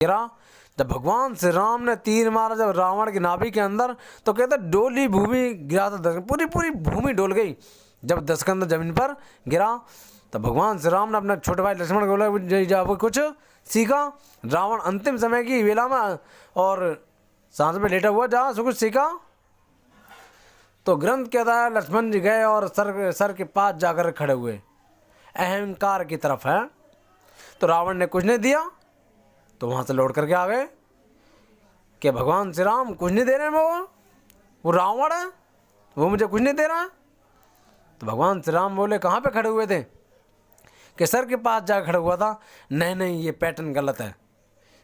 गिरा। जब भगवान श्री राम ने तीर मारा जब रावण की नाभि के अंदर, तो कहते डोली भूमि गिरा था, पूरी पूरी भूमि डोल गई। जब दशकंध जमीन पर गिरा तो भगवान श्री राम ने अपने छोटे भाई लक्ष्मण को बोला जब कुछ सीखा। रावण अंतिम समय की वेला में और सांस में लेटा हुआ जहाँ से कुछ सीखा। तो ग्रंथ कहता है लक्ष्मण जी गए और सर के पास जाकर खड़े हुए, अहंकार की तरफ है। तो रावण ने कुछ नहीं दिया, तो वहाँ से लौट करके आ गए कि भगवान श्री राम कुछ नहीं दे रहे हैं, वो रावण है, वो मुझे कुछ नहीं दे रहा है। तो भगवान श्री राम बोले कहाँ पे खड़े हुए थे? कि सर के पास जा खड़ा हुआ था। नहीं नहीं, ये पैटर्न गलत है,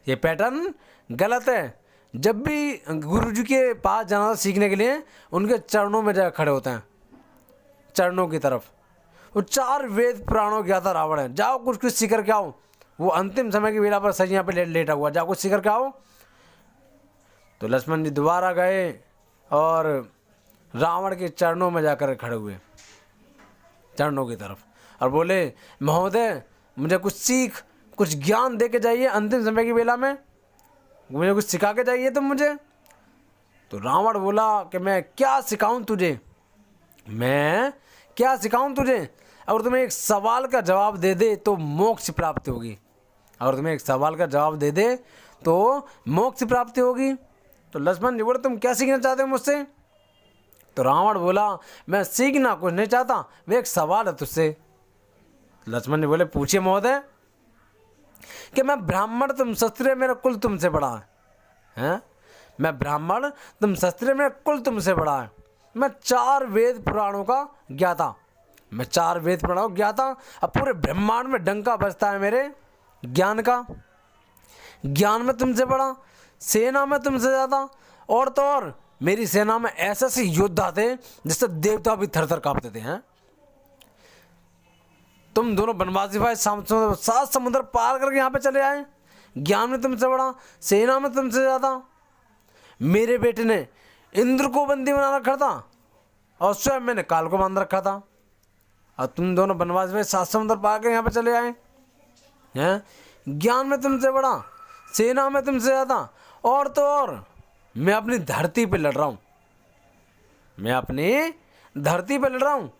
ये पैटर्न गलत है। जब भी गुरु जी के पास जाना था सीखने के लिए, उनके चरणों में जा खड़े होते हैं, चरणों की तरफ। वो 4 वेद पुराणों गया था रावण है, जाओ कुछ कुछ सीख करके आओ। वो अंतिम समय की वेला पर सही यहाँ पे लेटा हुआ, जाओ कुछ सीख करके आओ। तो लक्ष्मण जी दोबारा गए और रावण के चरणों में जाकर खड़े हुए, चरणों की तरफ, और बोले महोदय मुझे कुछ सीख, कुछ ज्ञान दे के जाइए अंतिम समय की वेला में, मुझे कुछ सिखा के जाइए तुम मुझे। तो रावण बोला कि मैं क्या सिखाऊं तुझे, मैं क्या सिखाऊं तुझे? अगर तुम्हें एक सवाल का जवाब दे दे तो मोक्ष प्राप्ति होगी, अगर तुम्हें एक सवाल का जवाब दे दे तो मोक्ष प्राप्ति होगी। तो लक्ष्मण जी बोले तुम क्या सीखना चाहते हो मुझसे? तो रावण बोला मैं सीखना कुछ नहीं चाहता, वो एक सवाल है तुझसे। लक्ष्मण जी बोले पूछिए महोदय। कि मैं ब्राह्मण तुम क्षत्रिय, मेरा कुल तुमसे बड़ा है, मैं ब्राह्मण तुम क्षत्रिय, मेरा कुल तुमसे बड़ा है। मैं 4 वेद पुराणों का ज्ञाता, मैं 4 वेद पुराणों का ज्ञाता। अब पूरे ब्रह्मांड में डंका बजता है मेरे ज्ञान का, ज्ञान में तुमसे बड़ा, सेना में तुमसे ज़्यादा, और तो और मेरी सेना में ऐसे ऐसे योद्धा थे जिससे देवता भी थर थर कांपते थे। हैं तुम दोनों बनवासी भाई 7 समुद्र पार करके यहाँ पे चले आए, ज्ञान में तुमसे बड़ा, सेना में तुमसे ज़्यादा। मेरे बेटे ने इंद्र को बंदी बना रखा था और स्वयं मैंने काल को बांध रखा था, और तुम दोनों बनवासी भाई 7 समुद्र पार कर यहाँ पे चले आए हैं। ज्ञान में तुमसे बड़ा, सेना में तुमसे ज़्यादा, और तो और मैं अपनी धरती पे लड़ रहा हूँ, मैं अपनी धरती पे लड़ रहा हूँ।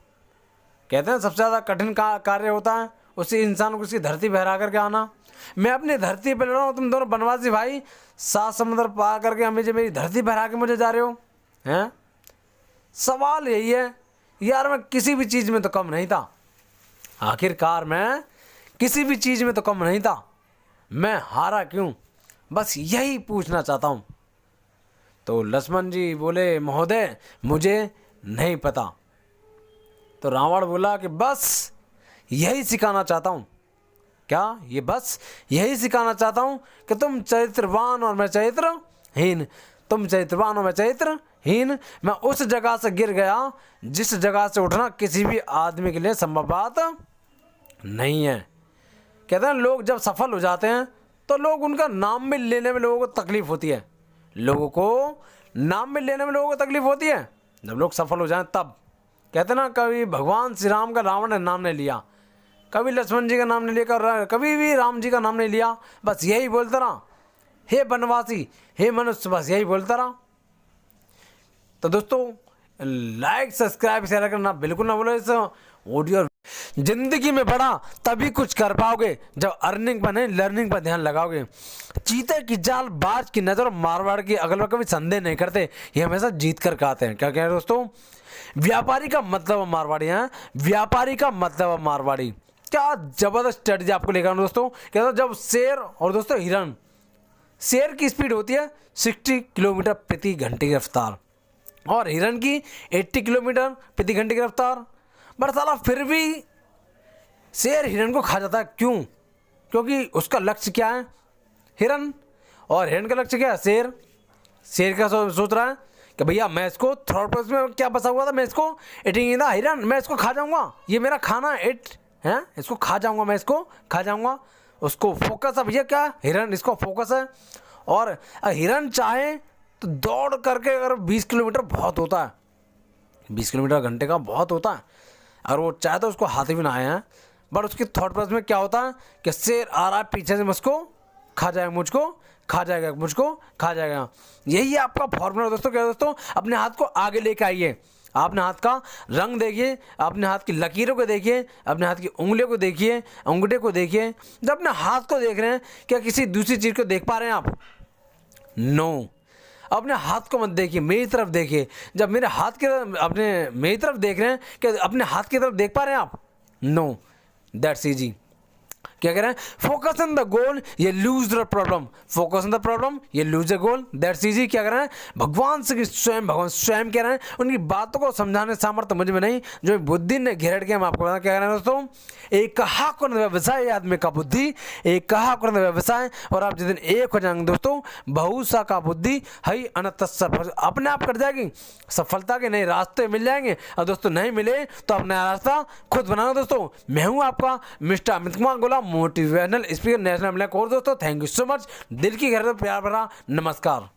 कहते हैं सबसे ज़्यादा कठिन कार्य होता है उसी इंसान को उसकी धरती पे हरा करके आना। मैं अपनी धरती पे लड़ रहा हूँ, तुम दोनों बनवासी भाई 7 समुद्र पार करके हमें जो मेरी धरती पे हरा के मुझे जा रहे हो। हैं सवाल यही है यार, मैं किसी भी चीज़ में तो कम नहीं था, आखिरकार मैं किसी भी चीज़ में तो कम नहीं था, मैं हारा क्यों, बस यही पूछना चाहता हूँ। तो लक्ष्मण जी बोले महोदय मुझे नहीं पता। तो रावण बोला कि बस यही सिखाना चाहता हूँ। क्या? ये बस यही सिखाना चाहता हूँ कि तुम चरित्रवान और मैं चरित्रहीन, तुम चरित्रवान और मैं चरित्रहीन। मैं उस जगह से गिर गया जिस जगह से उठना किसी भी आदमी के लिए संभव बात नहीं है। कहते हैं लोग जब सफल हो जाते हैं तो लोग उनका नाम भी लेने में लोगों को तकलीफ होती है, लोगों को नाम भी लेने में लोगों को तकलीफ होती है जब लोग सफल हो जाएं तब। कहते ना कभी भगवान श्री राम का रावण ने नाम नहीं लिया, कभी लक्ष्मण जी का नाम नहीं लिया, कभी भी राम जी का नाम नहीं लिया, बस यही बोलता रहा हे वनवासी हे मनुष्य, बस यही बोलता रहा। तो दोस्तों लाइक सब्सक्राइब शेयर करना बिल्कुल ना भूलो। इस ऑडियो जिंदगी में बड़ा तभी कुछ कर पाओगे जब अर्निंग पर नहीं लर्निंग पर ध्यान लगाओगे। चीते की जाल, बाज की नज़र, मारवाड़ की अगल बगल कभी संदेह नहीं करते, ये हमेशा जीत कर आते हैं। क्या कह रहे हैं दोस्तों? व्यापारी का मतलब मारवाड़ी है, व्यापारी का मतलब मारवाड़ी। क्या जबरदस्त स्ट्रेटजी आपको लेकर दोस्तों। कहता जब शेर और दोस्तों हिरन, शेर की स्पीड होती है 60 किलोमीटर प्रति घंटे की रफ्तार और हिरन की 80 किलोमीटर प्रति घंटे की रफ्तार, बट साला फिर भी शेर हिरन को खा जाता है। क्यों? क्योंकि उसका लक्ष्य क्या है, हिरन, और हिरन का लक्ष्य क्या है, शेर। शेर का सोच रहा है कि भैया मैं इसको थर्ड पर्सन में क्या बसा हुआ था, मैं इसको इटिंग इन द हिरन, मैं इसको खा जाऊंगा, ये मेरा खाना है, इट है, इसको खा जाऊंगा, मैं इसको खा जाऊंगा। उसको फोकस है भैया क्या, हिरन, इसको फोकस है। और हिरन चाहे तो दौड़ करके, अगर 20 किलोमीटर बहुत होता है, 20 किलोमीटर घंटे का बहुत होता है, और वो चाहे तो उसको हाथी भी ना आए हैं, बट उसकी थॉट प्रोसेस में क्या होता है कि शेर आ रहा है पीछे से, मुझको खा जाएगा, मुझको खा जाएगा, मुझको खा जाएगा। यही आपका फॉर्मूला दोस्तों। क्या दोस्तों, अपने हाथ को आगे लेके आइए, अपने हाथ का रंग देखिए, अपने हाथ की लकीरों को देखिए, अपने हाथ की उंगलियों को देखिए, अंगूठे को देखिए। जब अपने हाथ को देख रहे हैं, क्या किसी दूसरी चीज़ को देख पा रहे हैं आप? नो। अपने हाथ को मत देखिए, मेरी तरफ देखिए। जब मेरे हाथ के, अपने मेरी तरफ देख रहे हैं, क्या अपने हाथ की तरफ देख पा रहे हैं आप? No, that's easy. क्या कह रहे हैं, फोकस ऑन द गोल, ये lose the problem, focus on the problem, ये lose the goal, that's easy. क्या कह रहे हैं, भगवान से स्वयं, भगवान स्वयं कह रहे हैं, उनकी बातों को समझाने सामर्थ्य मुझ में नहीं, जो बुद्धि ने घेर के हम आपको बता। क्या कह रहे हैं दोस्तों, एक कहा कुन व्यवसाय आदमी का बुद्धि, एक कहा कुन व्यवसाय, और आप जिस दिन एक हो जाएंगे दोस्तों, बहुसा का बुद्धि हई अनंत सफल, अपने आप कट जाएगी, सफलता के नए रास्ते मिल जाएंगे। और दोस्तों नहीं मिले तो अपना रास्ता खुद बनाओ दोस्तों। मैं हूं आपका मिस्टर अमित कुमार गोला, मोटिवेशनल स्पीकर, नेशनल कोर्स। दोस्तों थैंक यू सो मच, दिल की गहराई से प्यार भरा नमस्कार।